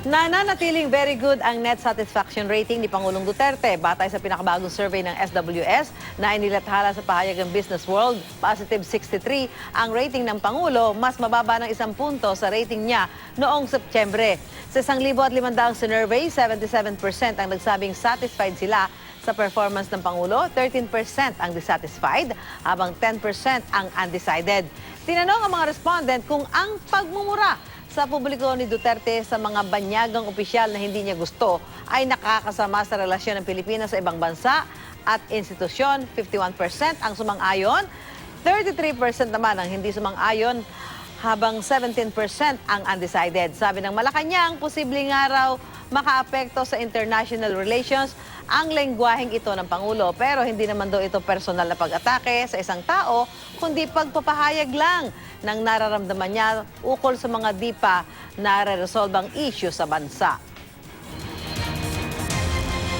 Nananatiling very good ang net satisfaction rating ni Pangulong Duterte batay sa pinakabagong survey ng SWS na inilathala sa pahayagang Business World. Positive 63 ang rating ng Pangulo, mas mababa ng 1 punto sa rating niya noong Setyembre. Sa 1,500 survey, 77% ang nagsabing satisfied sila sa performance ng Pangulo, 13% ang dissatisfied, habang 10% ang undecided. Tinanong ang mga respondent kung ang pagmumura sa publiko ni Duterte sa mga banyagang opisyal na hindi niya gusto ay nakakasama sa relasyon ng Pilipinas sa ibang bansa at institusyon. 51% ang sumang-ayon, 33% naman ang hindi sumang-ayon, habang 17% ang undecided. Sabi ng Malacanang, posibleng nga raw makaapekto sa international relations ang lengguwaheng ito ng Pangulo. Pero hindi naman daw ito personal na pag-atake sa isang tao, kundi pagpapahayag lang ng nararamdaman niya ukol sa mga di pa nare-resolve ang issue sa bansa.